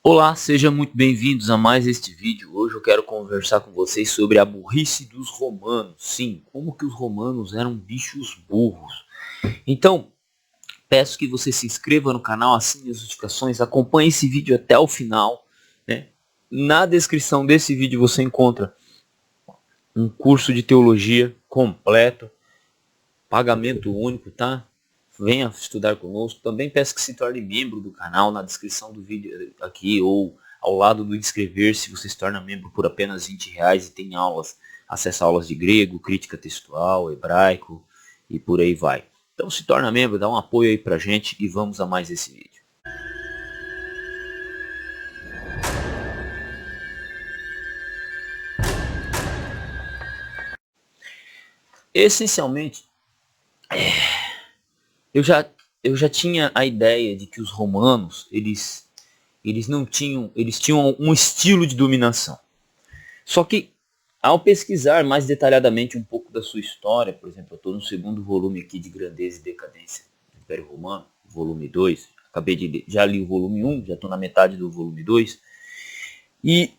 Olá, sejam muito bem-vindos a mais este vídeo. Hoje eu quero conversar com vocês sobre a burrice dos romanos. Sim, como que os romanos eram bichos burros. Então, peço que você se inscreva no canal, assine as notificações, acompanhe esse vídeo até o final, né? Na descrição desse vídeo você encontra um curso de teologia completo, pagamento único, tá? Venha estudar conosco. Também peço que se torne membro do canal na descrição do vídeo aqui ou ao lado do inscrever-se. Você se torna membro por apenas R$20 e tem aulas, acessa aulas de grego, crítica textual, hebraico e por aí vai. Então se torna membro, dá um apoio aí pra gente e vamos a mais esse vídeo. Essencialmente, eu já tinha a ideia de que os romanos, eles tinham um estilo de dominação. Só que ao pesquisar mais detalhadamente um pouco da sua história, por exemplo, eu estou no segundo volume aqui de Grandeza e Decadência do Império Romano, volume 2, já li o volume 1, já estou na metade do volume 2, e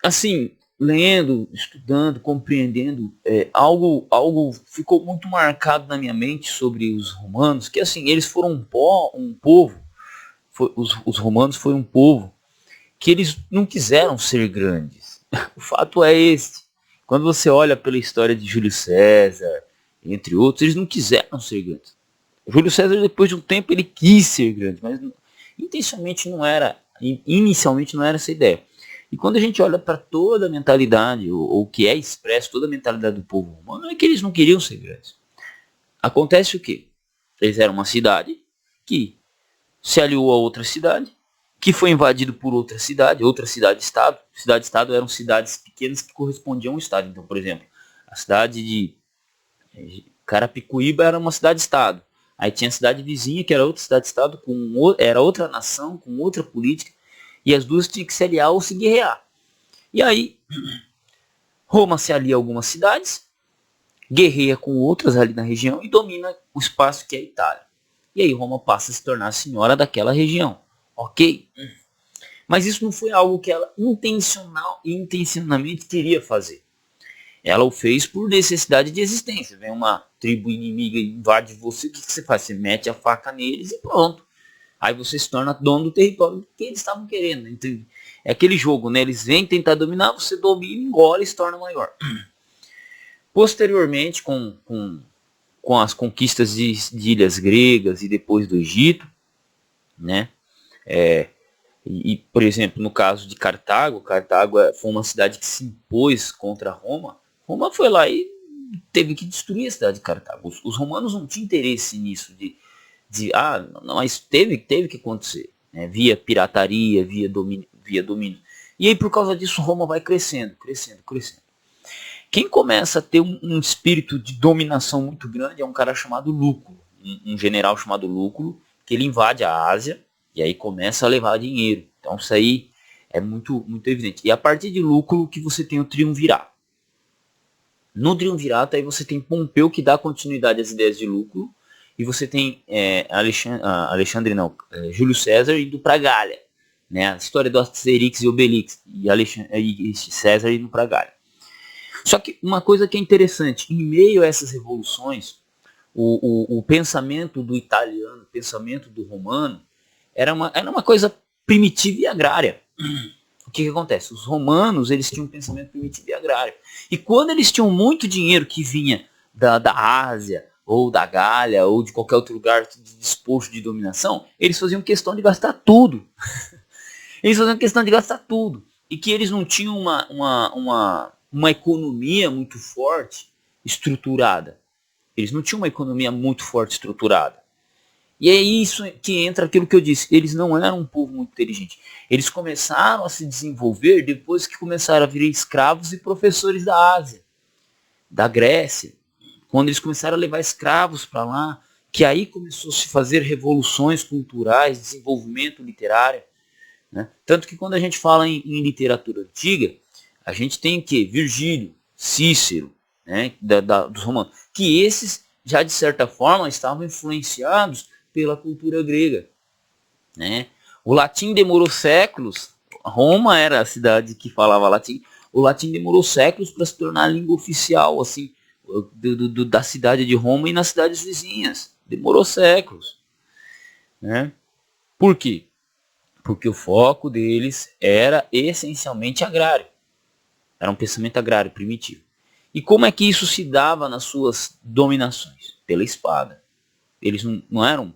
assim, lendo, estudando, compreendendo, algo ficou muito marcado na minha mente sobre os romanos, que assim, eles foram um povo, os romanos foram um povo que eles não quiseram ser grandes. O fato é este. Quando você olha pela história de Júlio César, entre outros, eles não quiseram ser grandes. Júlio César, depois de um tempo, ele quis ser grande, mas inicialmente não era essa ideia. E quando a gente olha para toda a mentalidade, ou que é expresso, toda a mentalidade do povo romano, é que eles não queriam ser grandes. Acontece o quê? Eles eram uma cidade que se aliou a outra cidade, que foi invadido por outra cidade-estado. Cidade-estado eram cidades pequenas que correspondiam a um estado. Então, por exemplo, a cidade de Carapicuíba era uma cidade-estado. Aí tinha a cidade vizinha, que era outra cidade-estado, era outra nação, com outra política, e as duas tinham que se aliar ou se guerrear. E aí, Roma se alia a algumas cidades, guerreia com outras ali na região e domina o espaço que é a Itália. E aí Roma passa a se tornar a senhora daquela região. Ok? Mas isso não foi algo que ela intencionalmente queria fazer. Ela o fez por necessidade de existência. Vem uma tribo inimiga e invade você, o que você faz? Você mete a faca neles e pronto. Aí você se torna dono do território que eles estavam querendo. Então, é aquele jogo, né? Eles vêm tentar dominar, você domina, engole e se torna maior. Posteriormente, com as conquistas de ilhas gregas e depois do Egito, né? Por exemplo, no caso de Cartago foi uma cidade que se impôs contra Roma. Roma foi lá e teve que destruir a cidade de Cartago. Os romanos não tinham interesse nisso, mas teve que acontecer, né? Via pirataria, via domínio. E aí por causa disso Roma vai crescendo. Quem começa a ter um espírito de dominação muito grande é um cara chamado Lúculo, um general chamado Lúculo, que ele invade a Ásia e aí começa a levar dinheiro. Então isso aí é muito evidente. E a partir de Lúculo que você tem o triunvirato. No triunvirato aí você tem Pompeu que dá continuidade às ideias de Lúculo, e você tem Júlio César indo para Gália, né? A história do Asterix e Obelix e César indo para Gália. Só que uma coisa que é interessante, em meio a essas revoluções, o pensamento do italiano, o pensamento do romano, era uma coisa primitiva e agrária. O que acontece? Os romanos, eles tinham um pensamento primitivo e agrário. E quando eles tinham muito dinheiro que vinha da Ásia, ou da Gália, ou de qualquer outro lugar disposto de dominação, eles faziam questão de gastar tudo. E que eles não tinham uma economia muito forte, estruturada. E é isso que entra aquilo que eu disse. Eles não eram um povo muito inteligente. Eles começaram a se desenvolver depois que começaram a virar escravos e professores da Ásia, da Grécia. Quando eles começaram a levar escravos para lá, que aí começou a se fazer revoluções culturais, desenvolvimento literário, né? Tanto que quando a gente fala em literatura antiga, a gente tem o quê? Virgílio, Cícero, né? Dos romanos. Que esses, já de certa forma, estavam influenciados pela cultura grega, né? O latim demorou séculos, Roma era a cidade que falava latim. O latim demorou séculos para se tornar a língua oficial, assim, da cidade de Roma e nas cidades vizinhas. Demorou séculos, né? Por quê? Porque o foco deles era essencialmente agrário. Era um pensamento agrário primitivo. E como é que isso se dava nas suas dominações? Pela espada. Eles não eram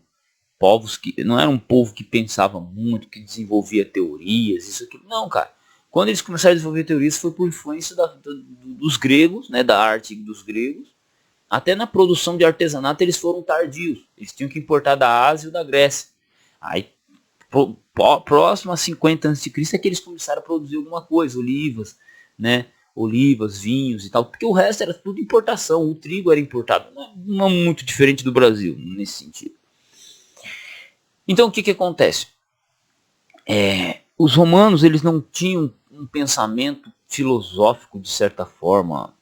não era um povo que pensava muito, que desenvolvia teorias, isso aqui. Não, cara. Quando eles começaram a desenvolver teorias foi por influência dos gregos, né, da arte dos gregos. Até na produção de artesanato eles foram tardios. Eles tinham que importar da Ásia ou da Grécia. Aí, próximo a 50 a.C. é que eles começaram a produzir alguma coisa, olivas, né? Olivas, vinhos e tal, porque o resto era tudo importação, o trigo era importado, não é muito diferente do Brasil nesse sentido. Então o que acontece? Os romanos eles não tinham um pensamento filosófico de certa forma,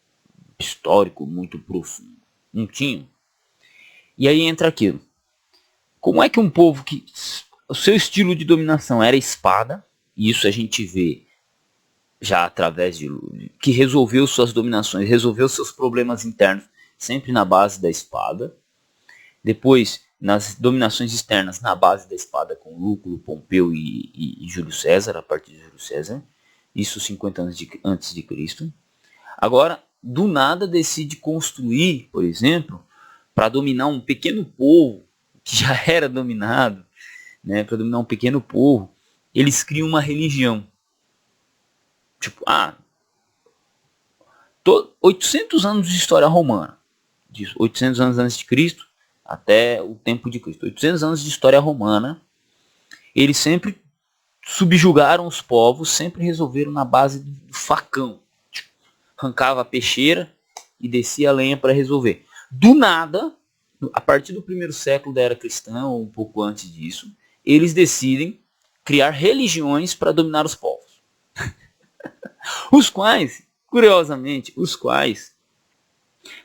histórico muito profundo, não tinham. E aí entra aquilo, como é que um povo que o seu estilo de dominação era espada, e isso a gente vê já através de que resolveu suas dominações, resolveu seus problemas internos sempre na base da espada. Depois, nas dominações externas, na base da espada com Lúculo, Pompeu e Júlio César, a partir de Júlio César. Isso 50 anos antes de Cristo. Agora, do nada decide construir, por exemplo, para dominar um pequeno povo que já era dominado, né, para dominar um pequeno povo, eles criam uma religião. Tipo, 800 anos de história romana, de 800 anos antes de Cristo até o tempo de Cristo, 800 anos de história romana, eles sempre subjugaram os povos, sempre resolveram na base do facão. Tipo, arrancava a peixeira e descia a lenha para resolver. Do nada, a partir do primeiro século da era cristã, ou um pouco antes disso, eles decidem criar religiões para dominar os povos. Os quais, curiosamente,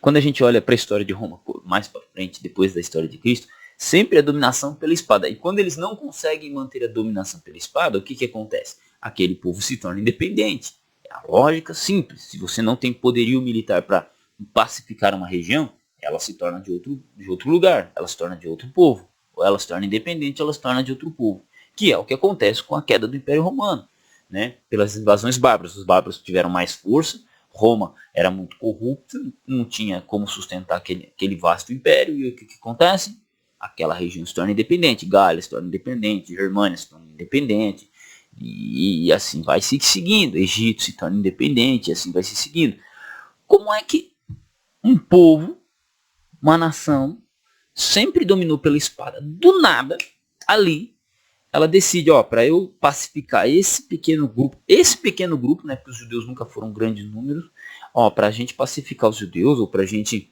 quando a gente olha para a história de Roma, mais para frente, depois da história de Cristo, sempre a dominação pela espada. E quando eles não conseguem manter a dominação pela espada, o que acontece? Aquele povo se torna independente. É a lógica simples. Se você não tem poderio militar para pacificar uma região, ela se torna de outro lugar, ela se torna de outro povo. Ou ela se torna independente, ela se torna de outro povo. Que é o que acontece com a queda do Império Romano. Né, pelas invasões bárbaras. Os bárbaros tiveram mais força, Roma era muito corrupta, não tinha como sustentar aquele vasto império, e o que acontece? Aquela região se torna independente, Gália se torna independente, Germânia se torna independente, e assim vai se seguindo, Egito se torna independente, e assim vai se seguindo. Como é que um povo, uma nação, sempre dominou pela espada? Do nada, ali, ela decide, para eu pacificar esse pequeno grupo, né, porque os judeus nunca foram grandes números, para a gente pacificar os judeus, ou para a gente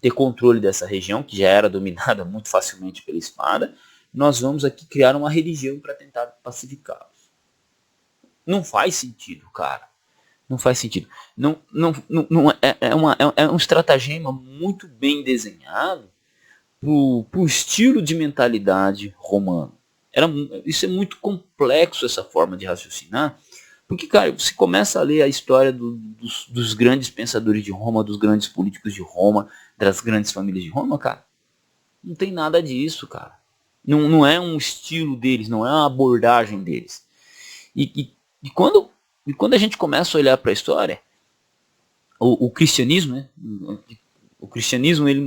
ter controle dessa região, que já era dominada muito facilmente pela espada, nós vamos aqui criar uma religião para tentar pacificá-los. Não faz sentido, cara. Não faz sentido. É um estratagema muito bem desenhado pro estilo de mentalidade romano. Isso é muito complexo, essa forma de raciocinar, porque, cara, você começa a ler a história dos grandes pensadores de Roma, dos grandes políticos de Roma, das grandes famílias de Roma, cara, não tem nada disso, cara. Não é um estilo deles, não é uma abordagem deles. E quando a gente começa a olhar para a história, o cristianismo, né? O cristianismo ele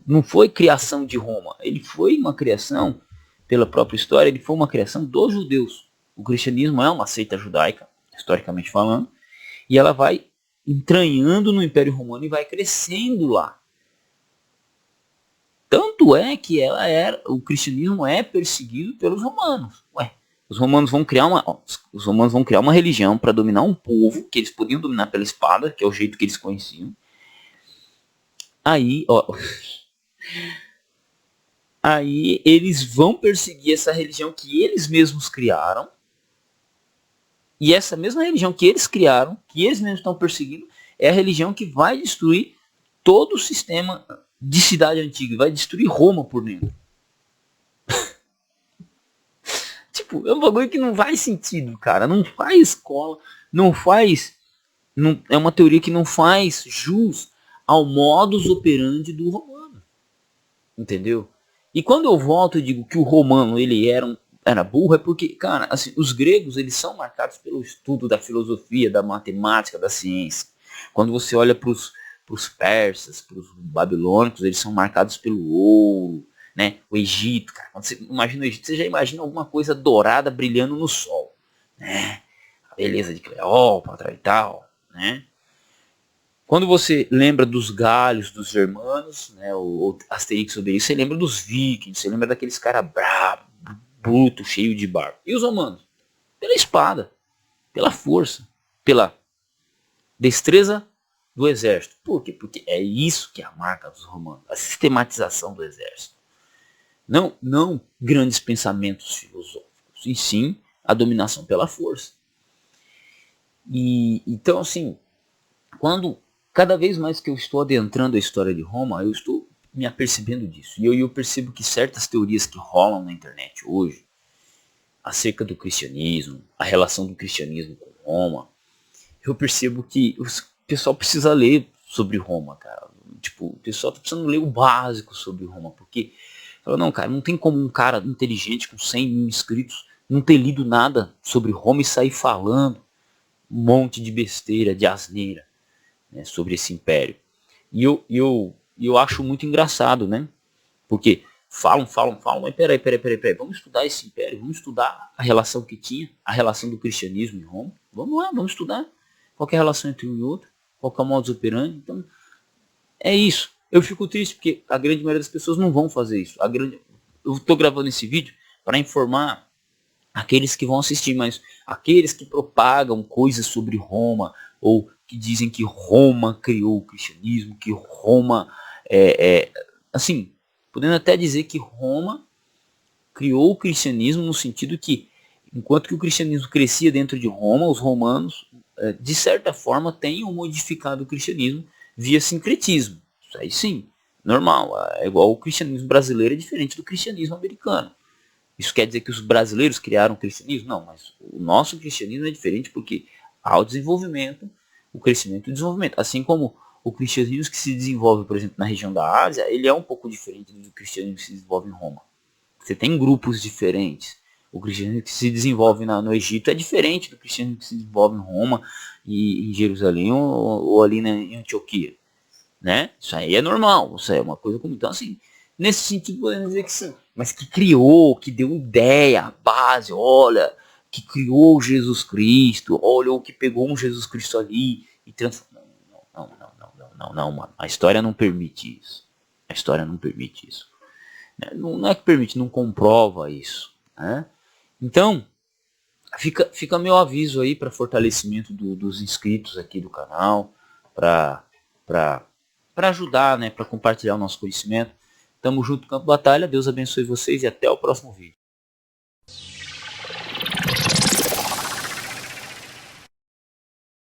não foi criação de Roma, ele foi uma criação, pela própria história, ele foi uma criação dos judeus. O cristianismo é uma seita judaica, historicamente falando, e ela vai entranhando no Império Romano e vai crescendo lá. Tanto é que o cristianismo é perseguido pelos romanos. Os romanos vão criar uma religião para dominar um povo que eles podiam dominar pela espada, que é o jeito que eles conheciam. Aí eles vão perseguir essa religião que eles mesmos criaram. E essa mesma religião que eles criaram, que eles mesmos estão perseguindo, é a religião que vai destruir todo o sistema de cidade antiga, vai destruir Roma por dentro. Tipo, é um bagulho que não faz sentido, cara. Não faz escola, não faz... Não, é uma teoria que não faz jus ao modus operandi do romano. Entendeu? E quando eu volto e digo que o romano ele era burro, é porque, cara, assim, os gregos eles são marcados pelo estudo da filosofia, da matemática, da ciência. Quando você olha para os persas, para os babilônicos, eles são marcados pelo ouro, né? O Egito, cara, quando você imagina o Egito, você já imagina alguma coisa dourada brilhando no sol, né? A beleza de Cleópatra e tal, né? Quando você lembra dos galhos, dos germanos, né, o Asterix e Obelix, você lembra dos vikings, você lembra daqueles caras bravos, bruto, cheio de barba. E os romanos? Pela espada, pela força, pela destreza do exército. Por quê? Porque é isso que é a marca dos romanos, a sistematização do exército. Não grandes pensamentos filosóficos, e sim a dominação pela força. E então, assim, quando cada vez mais que eu estou adentrando a história de Roma, eu estou me apercebendo disso. E eu percebo que certas teorias que rolam na internet hoje, acerca do cristianismo, a relação do cristianismo com Roma, eu percebo que o pessoal precisa ler sobre Roma, cara. Tipo, o pessoal tá precisando ler o básico sobre Roma, porque, não, cara, não tem como um cara inteligente com 100 mil inscritos não ter lido nada sobre Roma e sair falando um monte de besteira, de asneira, né, sobre esse império. E eu acho muito engraçado, né? Porque falam, mas peraí, vamos estudar esse império, vamos estudar a relação que tinha, a relação do cristianismo em Roma. Vamos lá, vamos estudar qual é a relação entre um e outro, qual é o modus operandi. Então, é isso. Eu fico triste porque a grande maioria das pessoas não vão fazer isso. Eu estou gravando esse vídeo para informar aqueles que vão assistir, mas aqueles que propagam coisas sobre Roma, ou que dizem que Roma criou o cristianismo, que Roma assim, podendo até dizer que Roma criou o cristianismo no sentido que, enquanto que o cristianismo crescia dentro de Roma, os romanos, de certa forma, tenham modificado o cristianismo via sincretismo. Isso aí sim, normal. É igual o cristianismo brasileiro é diferente do cristianismo americano. Isso quer dizer que os brasileiros criaram o cristianismo? Não, mas o nosso cristianismo é diferente porque há o desenvolvimento, o crescimento e o desenvolvimento. Assim como o cristianismo que se desenvolve, por exemplo, na região da Ásia, ele é um pouco diferente do cristianismo que se desenvolve em Roma. Você tem grupos diferentes. O cristianismo que se desenvolve no Egito é diferente do cristianismo que se desenvolve em Roma e em Jerusalém ou ali em Antioquia, né? Isso aí é normal, isso aí é uma coisa comum. Então, assim, nesse sentido, podemos dizer que sim. Mas que criou, que deu ideia, a base, olha, que criou Jesus Cristo, olha, o que pegou um Jesus Cristo ali e transformou. Não, mano. A história não permite isso. A história não permite isso. Não é que permite, não comprova isso, né? Então, fica meu aviso aí para fortalecimento dos inscritos aqui do canal, para ajudar, né, para compartilhar o nosso conhecimento. Tamo junto, Campo Batalha. Deus abençoe vocês e até o próximo vídeo.